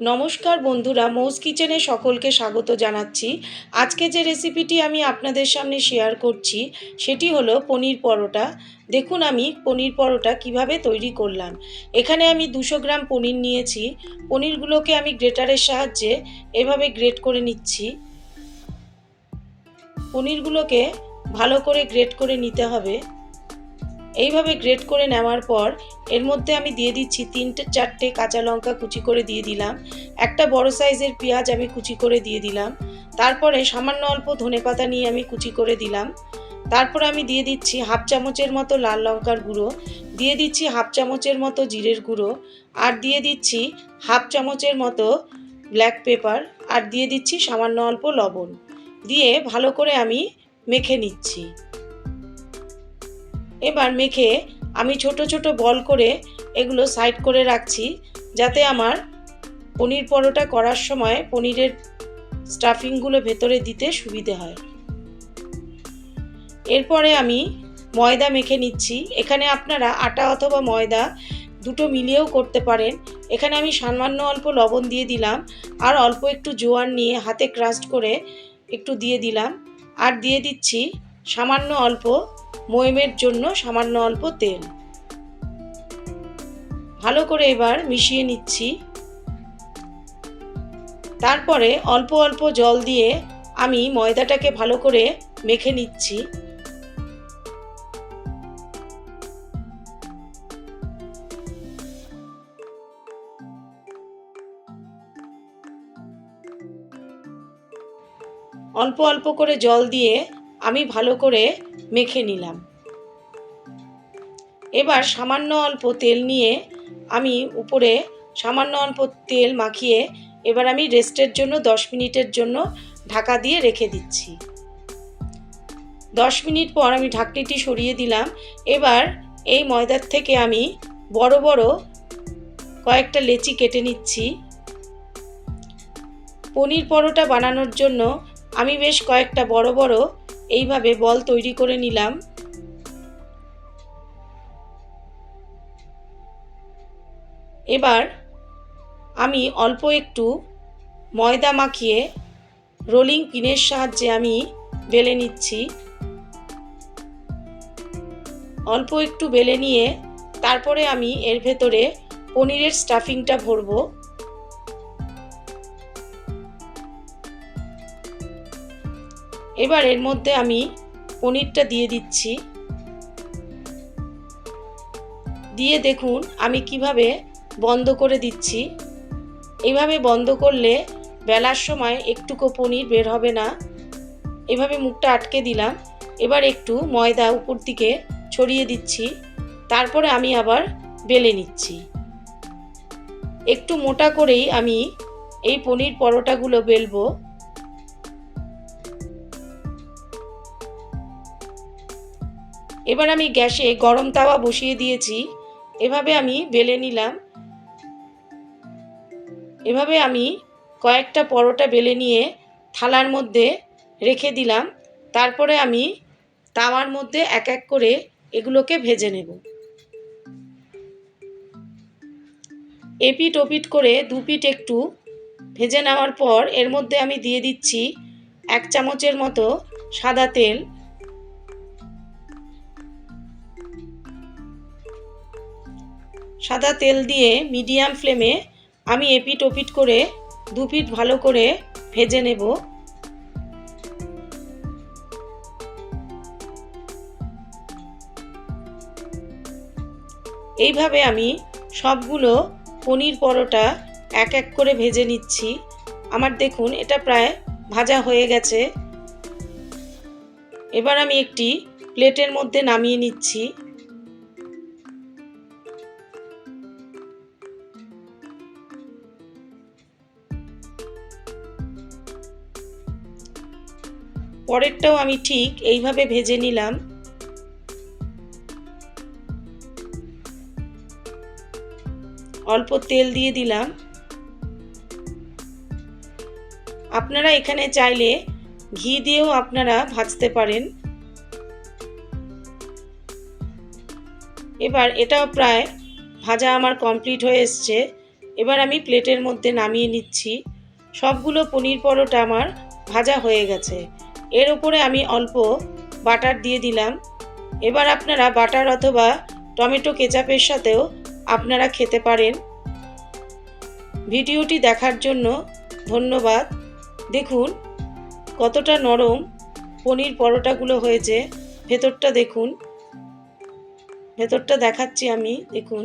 নমস্কার বন্ধুরা, মৌস কিচেনে সকলকে স্বাগত জানাচ্ছি। আজকে যে রেসিপিটি আমি আপনাদের সামনে শেয়ার করছি সেটি হলো পনির পরোটা। দেখুন আমি পনির পরোটা কিভাবে তৈরি করলাম। এখানে আমি 200 গ্রাম পনির নিয়েছি। পনিরগুলোকে আমি গ্রেটারের সাহায্যে এভাবে গ্রেট করে নিচ্ছি। পনিরগুলোকে ভালো করে গ্রেট করে নিতে হবে। এইভাবে গ্রেট করে নেওয়ার পর এর মধ্যে আমি দিয়ে দিচ্ছি 3-4টে কাঁচা লঙ্কা কুচি করে দিয়ে দিলাম, একটা বড় সাইজের পেঁয়াজ আমি কুচি করে দিয়ে দিলাম, তারপরে সামান্য অল্প ধনেপাতা নিয়ে আমি কুচি করে দিলাম। তারপর আমি দিয়ে দিচ্ছি হাফ চামচের মতো লাল লঙ্কার গুঁড়ো, দিয়ে দিচ্ছি হাফ চামচের মতো জিরের গুঁড়ো, আর দিয়ে দিচ্ছি হাফ চামচের মতো ব্ল্যাক পেপার, আর দিয়ে দিচ্ছি সামান্য অল্প লবণ। দিয়ে ভালো করে আমি মেখে নিচ্ছি। এবার মেখে আমি ছোট ছোট বল করে এগুলো সাইড করে রাখছি, যাতে আমার পনির পরোটা করার সময় পনিরের স্টাফিংগুলো ভেতরে দিতে সুবিধে হয়। এরপরে আমি ময়দা মেখে নিচ্ছি। এখানে আপনারা আটা অথবা ময়দা দুটো মিলিয়েও করতে পারেন। এখানে আমি সামান্য অল্প লবণ দিয়ে দিলাম, আর অল্প একটু জোয়ান নিয়ে হাতে ক্রাস্ট করে একটু দিয়ে দিলাম, আর দিয়ে দিচ্ছি সামান্য অল্প ময়মের জন্য সামান্য অল্প তেল। ভালো করে এবার মিশিয়ে নিচ্ছি। তারপরে অল্প অল্প জল দিয়ে আমি ময়দাটাকে ভালো করে মেখে নিচ্ছি। অল্প অল্প করে জল দিয়ে আমি ভালো করে মেখে নিলাম। এবার সামান্য অল্প তেল নিয়ে আমি উপরে সামান্য অল্প তেল মাখিয়ে এবার আমি রেস্টের জন্য 10 মিনিটের জন্য ঢাকা দিয়ে রেখে দিচ্ছি। 10 মিনিট পর আমি ঢাকনিটি সরিয়ে দিলাম। এবার এই ময়দার থেকে আমি বড় বড় কয়েকটা লেচি কেটে নিচ্ছি। পনির পরোটা বানানোর জন্য আমি বেশ কয়েকটা বড় বড় এইভাবে বল তৈরি করে নিলাম। এবার আমি অল্প একটু ময়দা মাখিয়ে রোলিং পিনের সাহায্যে আমি বেলে নিচ্ছি। অল্প একটু বেলে নিয়ে তারপরে আমি এর ভেতরে পনিরের স্টাফিংটা ভরব। এবার এর মধ্যে আমি পনিরটা দিয়ে দিচ্ছি। দিয়ে দেখুন আমি কিভাবে বন্ধ করে দিচ্ছি। এইভাবে বন্ধ করলে বেলার সময় একটুকু পনির বের হবে না। এভাবে মুখটা আটকে দিলাম। এবার একটু ময়দা উপর দিকে ছড়িয়ে দিচ্ছি, তারপরে আমি আবার বেলে নিচ্ছি। একটু মোটা করেই আমি এই পনির পরোটাগুলো বেলবো। এবার আমি গ্যাসে গরম তাওয়া বসিয়ে দিয়েছি। এভাবে আমি বেলে নিলাম। এভাবে আমি কয়েকটা পরোটা বেলে নিয়ে থালার মধ্যে রেখে দিলাম। তারপরে আমি তাওয়ার মধ্যে এক এক করে এগুলোকে ভেজে নেব। এপিট ওপিট করে দুপিট একটু ভেজে নেওয়ার পর এর মধ্যে আমি দিয়ে দিচ্ছি 1 চামচের মতো সাদা তেল। সাদা তেল দিয়ে মিডিয়াম ফ্লেমে আমি এপিট ওপিট করে দুপিট ভালো করে ভেজে নেব। এইভাবে আমি সবগুলো পনির পরোটা এক এক করে ভেজে নিচ্ছি। আমার দেখুন এটা প্রায় ভাজা হয়ে গেছে। এবার আমি একটি প্লেটের মধ্যে নামিয়ে নিচ্ছি। পরেরটাও আমি ঠিক এইভাবে ভেজে নিলাম। অল্প তেল দিয়ে দিলাম। আপনারা এখানে চাইলে ঘি দিয়েও আপনারা ভাজতে পারেন। এবার এটাও প্রায় ভাজা আমার কমপ্লিট হয়ে এসছে। এবার আমি প্লেটের মধ্যে নামিয়ে নিচ্ছি। সবগুলো পনির পরোটা আমার ভাজা হয়ে গেছে। এর উপরে আমি অল্প বাটার দিয়ে দিলাম। এবার আপনারা বাটার অথবা টমেটো কেচাপের সাথেও আপনারা খেতে পারেন। ভিডিওটি দেখার জন্য ধন্যবাদ। দেখুন কতটা নরম পনির পরোটাগুলো হয়েছে। ভেতরটা দেখুন, ভেতরটা দেখাচ্ছি আমি, দেখুন